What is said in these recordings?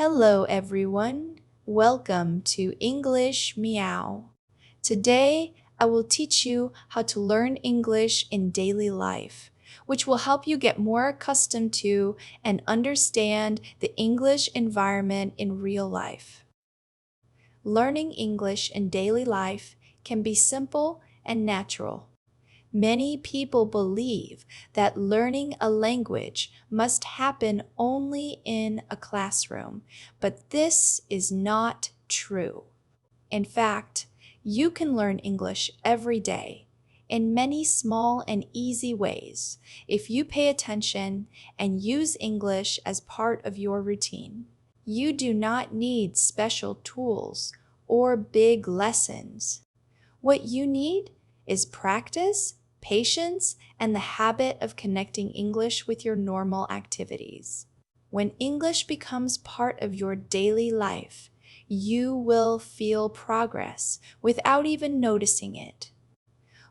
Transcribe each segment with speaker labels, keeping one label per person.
Speaker 1: Hello everyone, welcome to English Meow. Today I will teach you how to learn English in daily life, which will help you get more accustomed to and understand the English environment in real life. Learning English in daily life can be simple and natural. Many people believe that learning a language must happen only in a classroom, but this is not true. In fact, you can learn English every day in many small and easy ways if you pay attention and use English as part of your routine. You do not need special tools or big lessons. What you need is practice, patience, and the habit of connecting English with your normal activities. When English becomes part of your daily life, you will feel progress without even noticing it.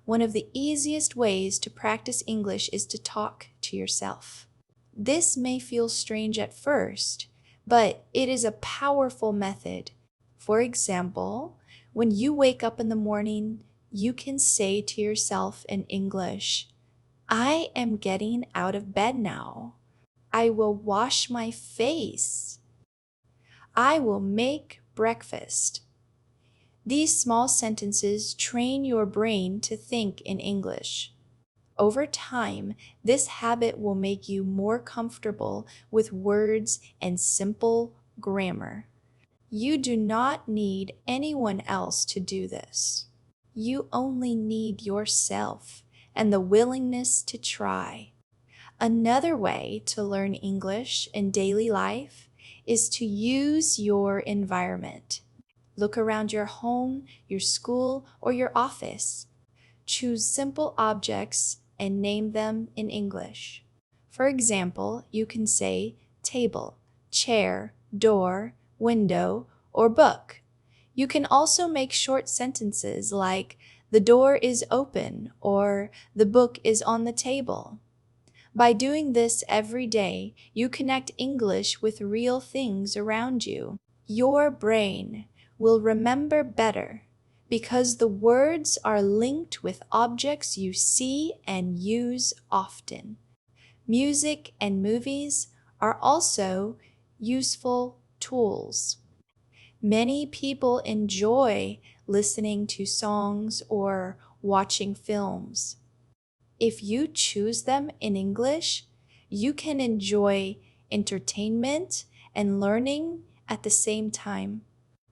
Speaker 1: One of the easiest ways to practice English is to talk to yourself. This may feel strange at first, but it is a powerful method. For example, when you wake up in the morning, you can say to yourself in English, "I am getting out of bed now. I will wash my face. I will make breakfast." These small sentences train your brain to think in English. Over time, this habit will make you more comfortable with words and simple grammar. You do not need anyone else to do this. You only need yourself and the willingness to try. Another way to learn English in daily life is to use your environment. Look around your home, your school, or your office. Choose simple objects and name them in English. For example, you can say table, chair, door, window, or book. You can also make short sentences like "the door is open" or "the book is on the table." By doing this every day, you connect English with real things around you. Your brain will remember better because the words are linked with objects you see and use often. Music and movies are also useful tools. Many people enjoy listening to songs or watching films. If you choose them in English, you can enjoy entertainment and learning at the same time.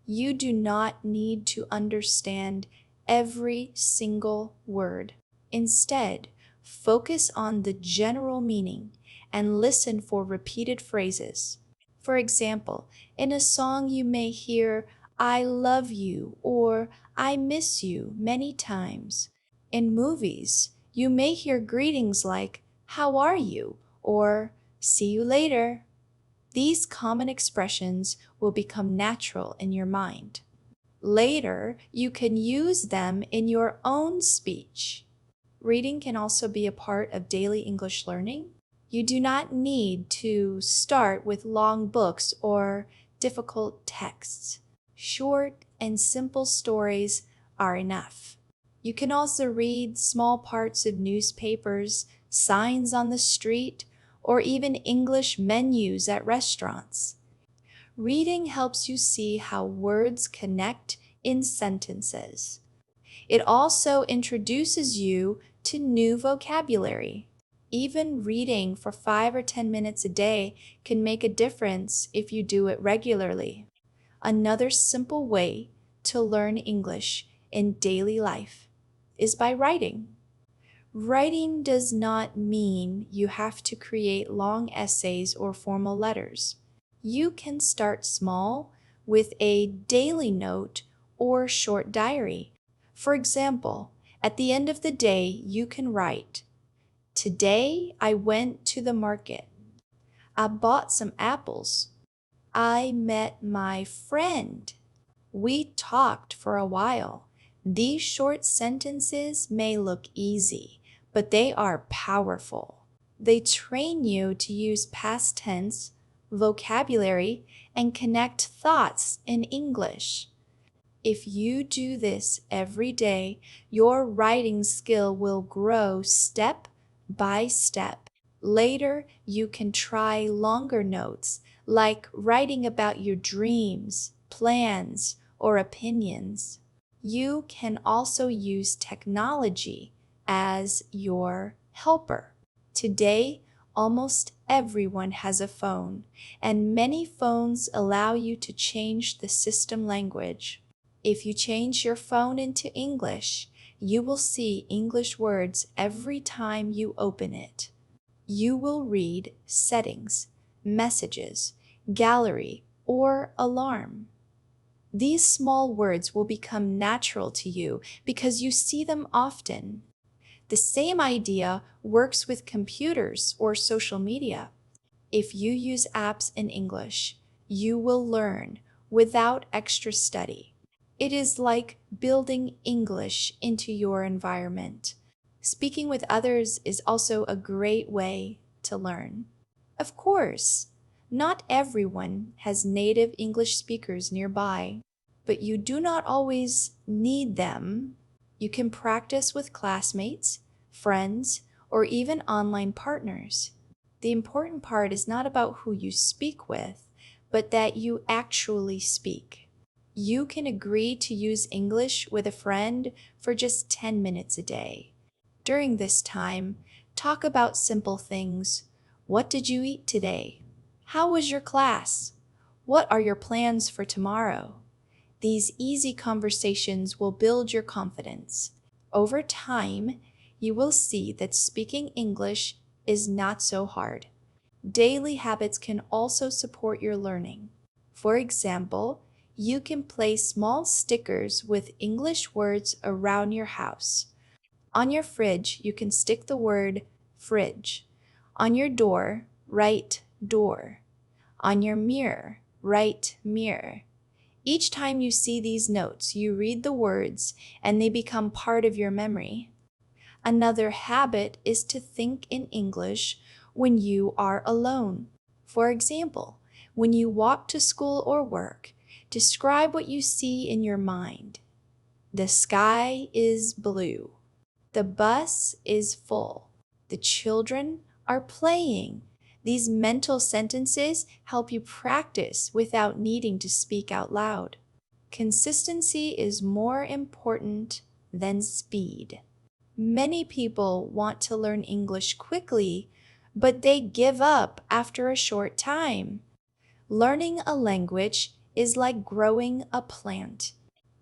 Speaker 1: You do not need to understand every single word. Instead, focus on the general meaning and listen for repeated phrases. For example, in a song you may hear "I love you" or "I miss you" many times. In movies, you may hear greetings like "How are you?" or "See you later." These common expressions will become natural in your mind. Later, you can use them in your own speech. Reading can also be a part of daily English learning. You do not need to start with long books or difficult texts. Short and simple stories are enough. You can also read small parts of newspapers, signs on the street, or even English menus at restaurants. Reading helps you see how words connect in sentences. It also introduces you to new vocabulary. Even reading for 5 or 10 minutes a day can make a difference if you do it regularly. Another simple way to learn English in daily life is by writing. Writing does not mean you have to create long essays or formal letters. You can start small with a daily note or short diary. For example, at the end of the day, you can write, "Today I went to the market. I bought some apples. I met my friend. We talked for a while." These short sentences may look easy, but they are powerful. They train you to use past tense vocabulary, and connect thoughts in English. If you do this every day, your writing skill will grow step by step. Later, you can try longer notes, like writing about your dreams, plans, or opinions. You can also use technology as your helper. Today, almost everyone has a phone, and many phones allow you to change the system language. If you change your phone into English, you will see English words every time you open it. You will read settings, messages, gallery, or alarm. These small words will become natural to you because you see them often. The same idea works with computers or social media. If you use apps in English, you will learn without extra study. It is like building English into your environment. Speaking with others is also a great way to learn. Of course, not everyone has native English speakers nearby, but you do not always need them. You can practice with classmates, friends, or even online partners. The important part is not about who you speak with, but that you actually speak. You can agree to use English with a friend for just 10 minutes a day. During this time, talk about simple things. What did you eat today? How was your class? What are your plans for tomorrow? These easy conversations will build your confidence. Over time, you will see that speaking English is not so hard. Daily habits can also support your learning. For example, you can place small stickers with English words around your house. On your fridge, you can stick the word fridge. On your door, write door. On your mirror, write mirror. Each time you see these notes, you read the words and they become part of your memory. Another habit is to think in English when you are alone. For example, when you walk to school or work, describe what you see in your mind. The sky is blue. The bus is full. The children are playing. These mental sentences help you practice without needing to speak out loud. Consistency is more important than speed. Many people want to learn English quickly, but they give up after a short time. Learning a language is like growing a plant.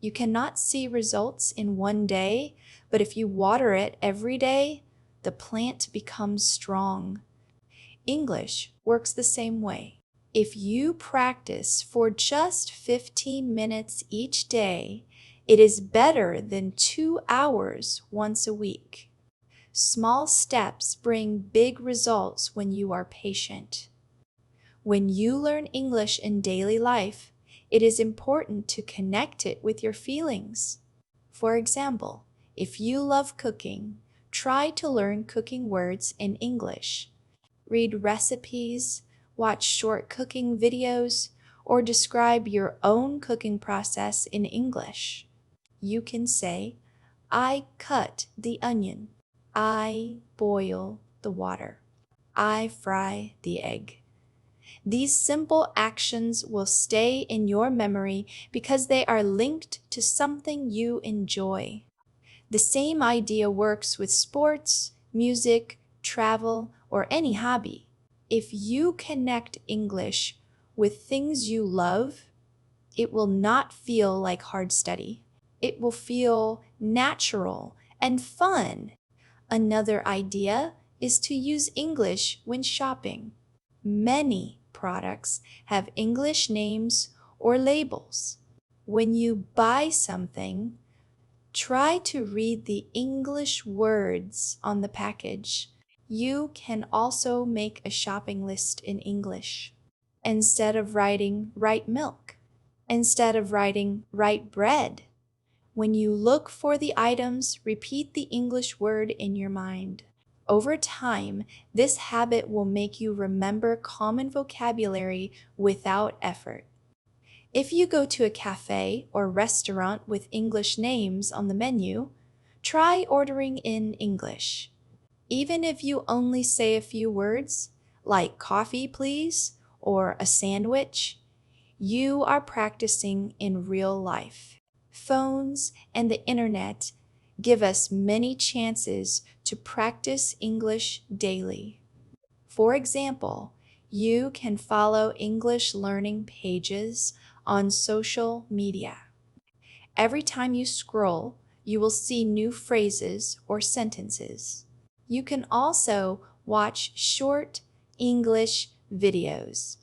Speaker 1: You cannot see results in one day, but if you water it every day, the plant becomes strong. English works the same way. If you practice for just 15 minutes each day, it is better than 2 hours once a week. Small steps bring big results when you are patient. When you learn English in daily life, it is important to connect it with your feelings. For example, if you love cooking, try to learn cooking words in English. Read recipes, watch short cooking videos, or describe your own cooking process in English. You can say, I cut the onion. I boil the water. I fry the egg. These simple actions will stay in your memory because they are linked to something you enjoy. The same idea works with sports, music, travel, or any hobby. If you connect English with things you love, it will not feel like hard study. It will feel natural and fun. Another idea is to use English when shopping. Many products have English names or labels. When you buy something, try to read the English words on the package. You can also make a shopping list in English. Instead of writing, write milk. Instead of writing, write bread. When you look for the items, repeat the English word in your mind. Over time, this habit will make you remember common vocabulary without effort. If you go to a cafe or restaurant with English names on the menu, try ordering in English. Even if you only say a few words, like coffee please or a sandwich, you are practicing in real life. Phones and the internet give us many chances to practice English daily. For example, you can follow English learning pages on social media. Every time you scroll, you will see new phrases or sentences. You can also watch short English videos.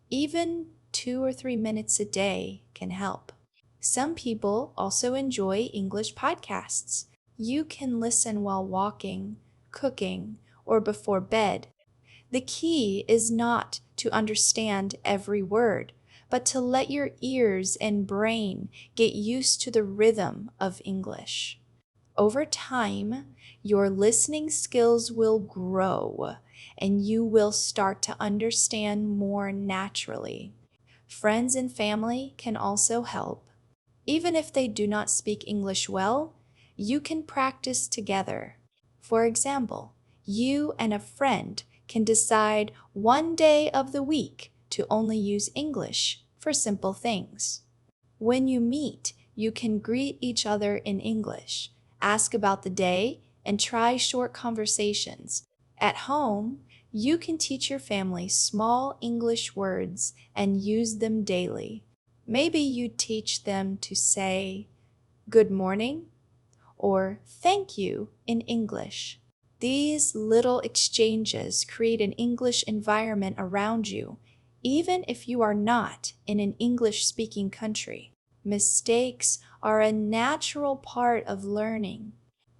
Speaker 1: Even 2 or 3 minutes a day can help. Some people also enjoy English podcasts. You can listen while walking, cooking, or before bed. The key is not to understand every word, but to let your ears and brain get used to the rhythm of English. Over time, your listening skills will grow and you will start to understand more naturally. Friends and family can also help. Even if they do not speak English well, you can practice together. For example, you and a friend can decide one day of the week to only use English for simple things. When you meet, you can greet each other in English, ask about the day, and try short conversations. At home, you can teach your family small English words and use them daily. Maybe you teach them to say good morning or thank you in English. These little exchanges create an English environment around you, even if you are not in an English-speaking country. Mistakes are a natural part of learning.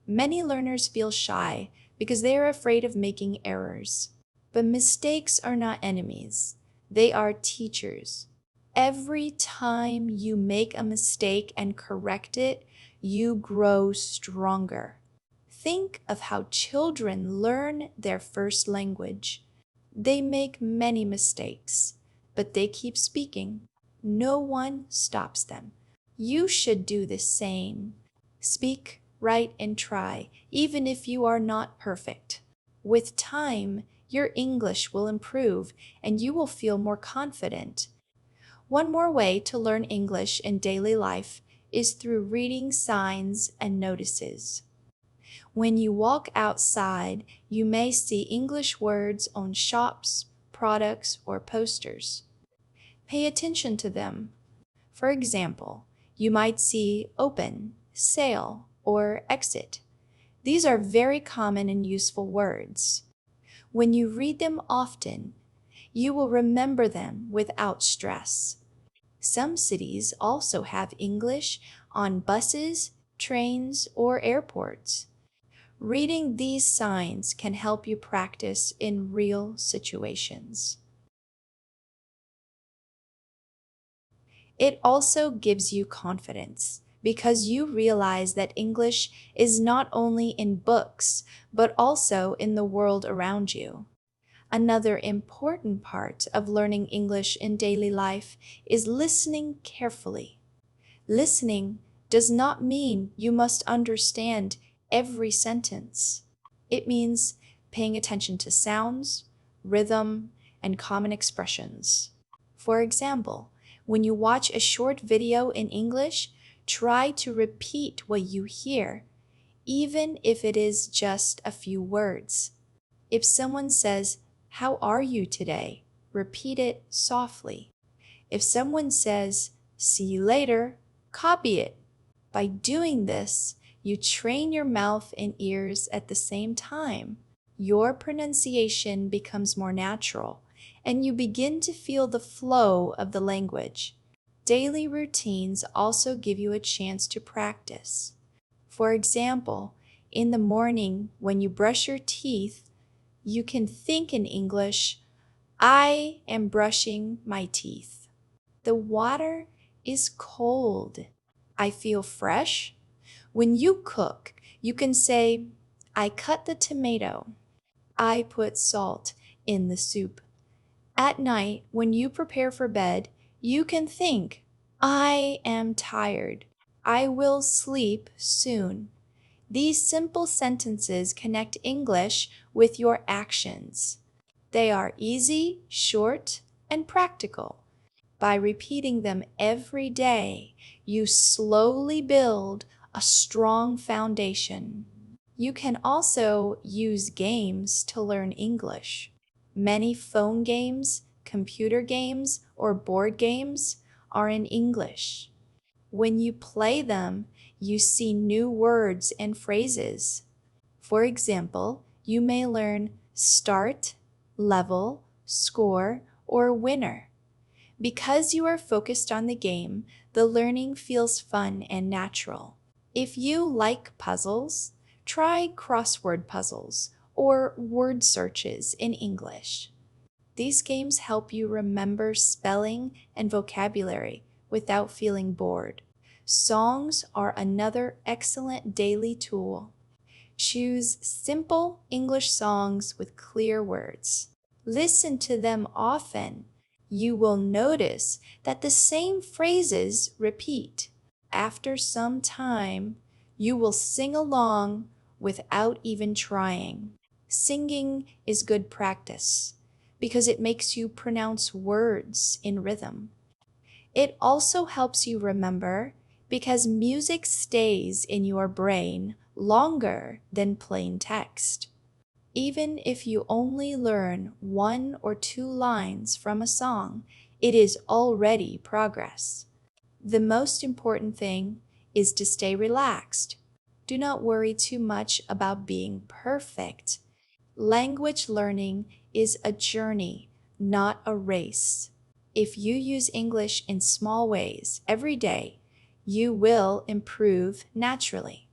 Speaker 1: Many learners feel shy because they are afraid of making errors. But mistakes are not enemies. They are teachers. Every time you make a mistake and correct it, you grow stronger. Think of how children learn their first language. They make many mistakes, but they keep speaking. No one stops them. You should do the same. Speak, write, and try, even if you are not perfect. With time, your English will improve and you will feel more confident. One more way to learn English in daily life is through reading signs and notices. When you walk outside, you may see English words on shops, products, or posters. Pay attention to them. For example, you might see open, sale, or exit. These are very common and useful words. When you read them often, you will remember them without stress. Some cities also have English on buses, trains, or airports. Reading these signs can help you practice in real situations. It also gives you confidence because you realize that English is not only in books, but also in the world around you. Another important part of learning English in daily life is listening carefully. Listening does not mean you must understand every sentence. It means paying attention to sounds, rhythm, and common expressions. For example, when you watch a short video in English, try to repeat what you hear, even if it is just a few words. If someone says, "How are you today?" repeat it softly. If someone says, "See you later," copy it. By doing this, you train your mouth and ears at the same time. Your pronunciation becomes more natural, and you begin to feel the flow of the language. Daily routines also give you a chance to practice. For example, in the morning when you brush your teeth, you can think in English, "I am brushing my teeth." The water is cold. I feel fresh. When you cook, you can say, "I cut the tomato." I put salt in the soup. At night, when you prepare for bed, you can think, I am tired. I will sleep soon. These simple sentences connect English with your actions. They are easy, short, and practical. By repeating them every day, you slowly build a strong foundation. You can also use games to learn English. Many phone games, computer games, or board games are in English. When you play them, you see new words and phrases. For example, you may learn start, level, score, or winner. Because you are focused on the game, the learning feels fun and natural. If you like puzzles, try crossword puzzles or word searches in English. These games help you remember spelling and vocabulary without feeling bored. Songs are another excellent daily tool. Choose simple English songs with clear words. Listen to them often. You will notice that the same phrases repeat. After some time, you will sing along without even trying. Singing is good practice because it makes you pronounce words in rhythm. It also helps you remember because music stays in your brain longer than plain text. Even if you only learn 1 or 2 lines from a song, it is already progress. The most important thing is to stay relaxed. Do not worry too much about being perfect. Language learning is a journey, not a race. If you use English in small ways every day, you will improve naturally.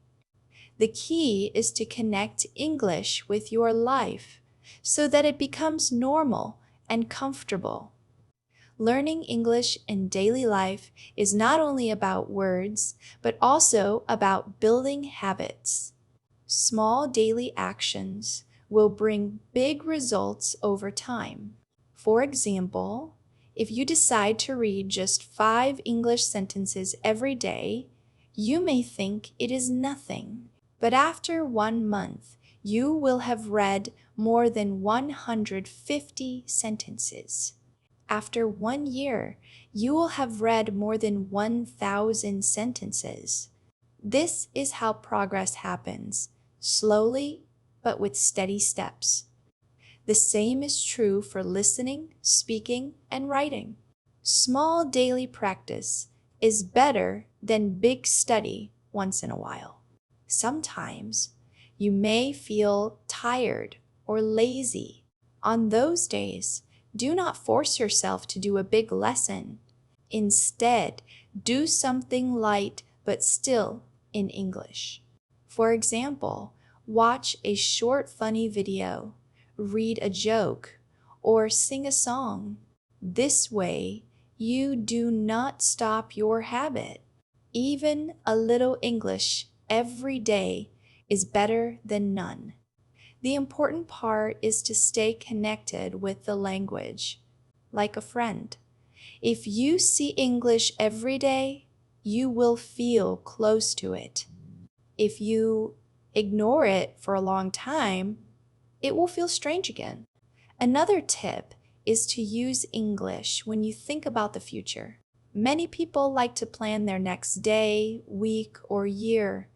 Speaker 1: The key is to connect English with your life so that it becomes normal and comfortable. Learning English in daily life is not only about words, but also about building habits. Small daily actions will bring big results over time. For example, if you decide to read just 5 English sentences every day, you may think it is nothing. But after 1 month, you will have read more than 150 sentences. After 1 year, you will have read more than 1,000 sentences. This is how progress happens, slowly but with steady steps. The same is true for listening, speaking, and writing. Small daily practice is better than big study once in a while. Sometimes you may feel tired or lazy. On those days, do not force yourself to do a big lesson. Instead, do something light but still in English. For example, watch a short funny video, read a joke, or sing a song. This way, you do not stop your habit. Even a little English every day is better than none. The important part is to stay connected with the language, like a friend. If you see English every day, you will feel close to it. If you ignore it for a long time, it will feel strange again. Another tip is to use English when you think about the future. Many people like to plan their next day, week, or year.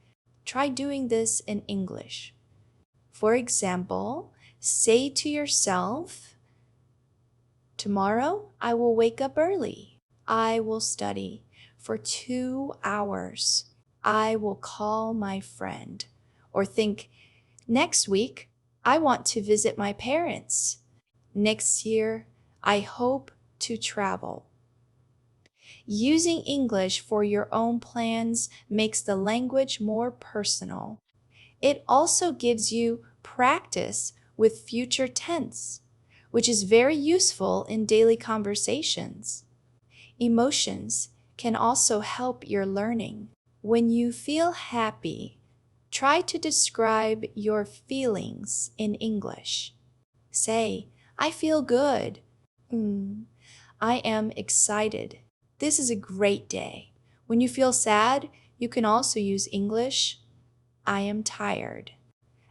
Speaker 1: Try doing this in English. For example, say to yourself, tomorrow I will wake up early. I will study for 2 hours. I will call my friend. Or think, next week I want to visit my parents. Next year I hope to travel. Using English for your own plans makes the language more personal. It also gives you practice with future tense, which is very useful in daily conversations. Emotions can also help your learning. When you feel happy, try to describe your feelings in English. Say, I feel good. I am excited. This is a great day. When you feel sad, you can also use English. I am tired.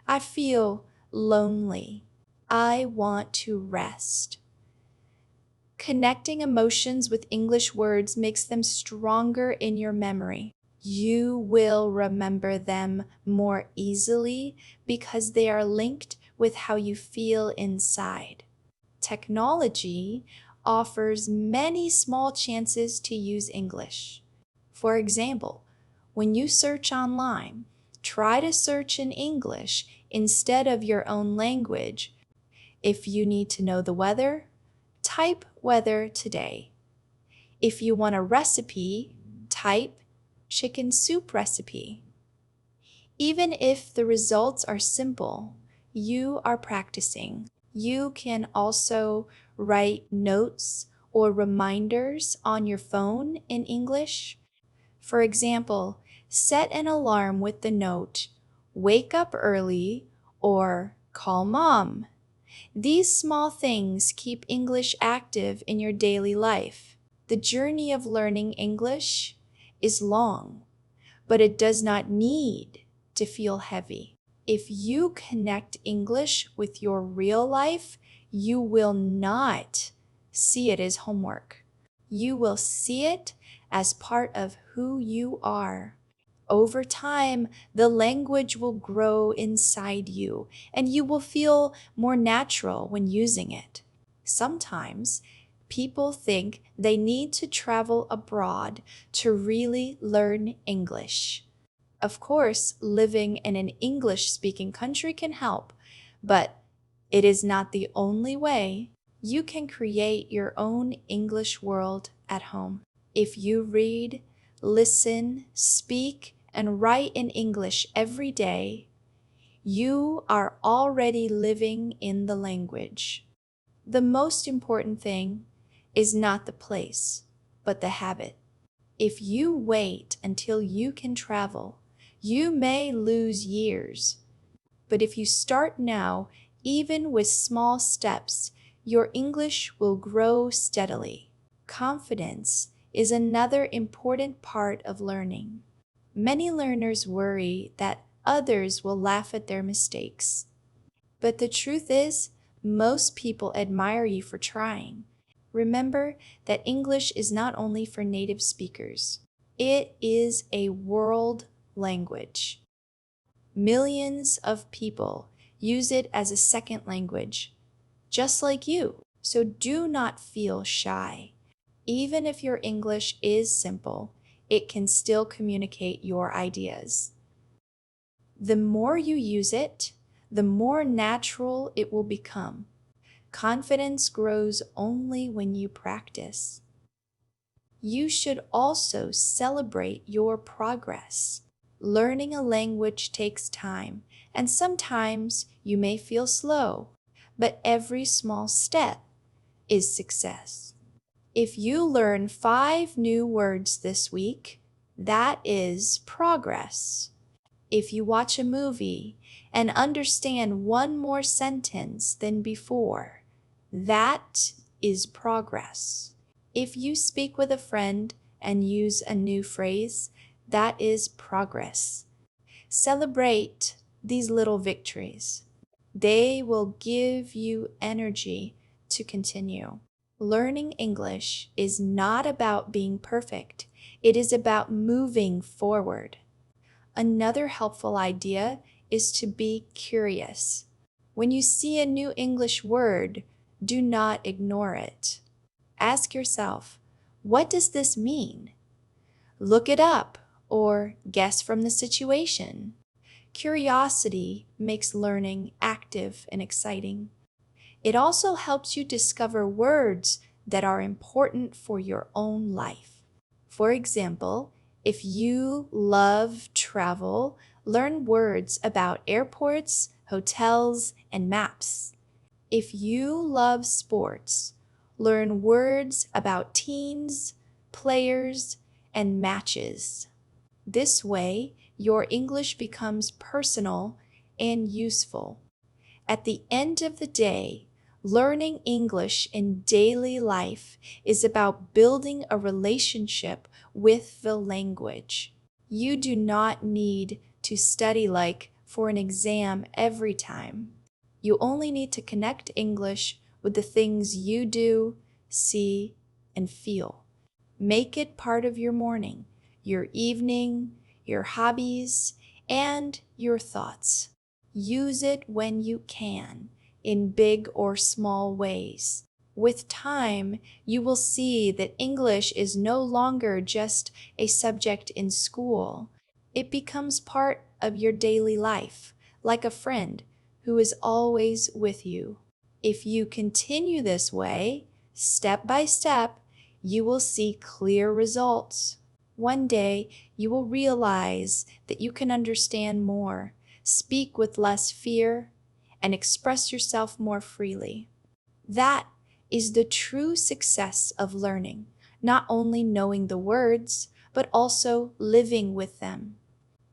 Speaker 1: I feel lonely. I want to rest. Connecting emotions with English words makes them stronger in your memory. You will remember them more easily because they are linked with how you feel inside. Technology offers many small chances to use English. For example, when you search online, try to search in English instead of your own language. If you need to know the weather, type weather today. If you want a recipe, type chicken soup recipe. Even if the results are simple, you are practicing. You can also write notes or reminders on your phone in English. For example, set an alarm with the note, "Wake up early" or "Call mom." These small things keep English active in your daily life. The journey of learning English is long, but it does not need to feel heavy. If you connect English with your real life, you will not see it as homework. You will see it as part of who you are. Over time, the language will grow inside you, and you will feel more natural when using it. Sometimes, people think they need to travel abroad to really learn English. Of course, living in an English-speaking country can help, but it is not the only way. You can create your own English world at home. If you read, listen, speak, and write in English every day, you are already living in the language. The most important thing is not the place, but the habit. If you wait until you can travel, you may lose years. But if you start now, even with small steps, your English will grow steadily. Confidence is another important part of learning. Many learners worry that others will laugh at their mistakes. But the truth is, most people admire you for trying. Remember that English is not only for native speakers. It is a world language. Millions of people use it as a second language, just like you. So do not feel shy. Even if your English is simple, it can still communicate your ideas. The more you use it, the more natural it will become. Confidence grows only when you practice. You should also celebrate your progress. Learning a language takes time, and sometimes you may feel slow, but every small step is success. If you learn 5 new words this week, that is progress. If you watch a movie and understand one more sentence than before, that is progress. If you speak with a friend and use a new phrase, that is progress. Celebrate these little victories. They will give you energy to continue. Learning English is not about being perfect. It is about moving forward. Another helpful idea is to be curious. When you see a new English word, do not ignore it. Ask yourself, what does this mean? Look it up or guess from the situation. Curiosity makes learning active and exciting. It also helps you discover words that are important for your own life. For example, if you love travel, learn words about airports, hotels, and maps. If you love sports, learn words about teams, players, and matches. This way, your English becomes personal and useful. At the end of the day, Learning English in daily life is about building a relationship with the language. You do not need to study like for an exam every time. You only need to connect English with the things you do, see, and feel. Make it part of your morning, your evening, your hobbies, and your thoughts. Use it when you can, in big or small ways. With time, you will see that English is no longer just a subject in school. It becomes part of your daily life, like a friend who is always with you. If you continue this way, step by step, you will see clear results. One day, you will realize that you can understand more, speak with less fear, and express yourself more freely. That is the true success of learning, not only knowing the words, but also living with them.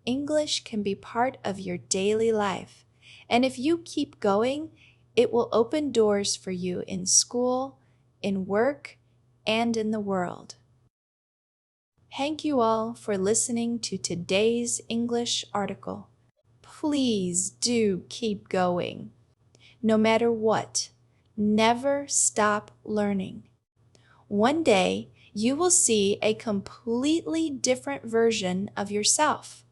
Speaker 1: English can be part of your daily life, and if you keep going, it will open doors for you in school, in work, and in the world. Thank you all for listening to today's English article. Please do keep going. No matter what, never stop learning. One day, you will see a completely different version of yourself.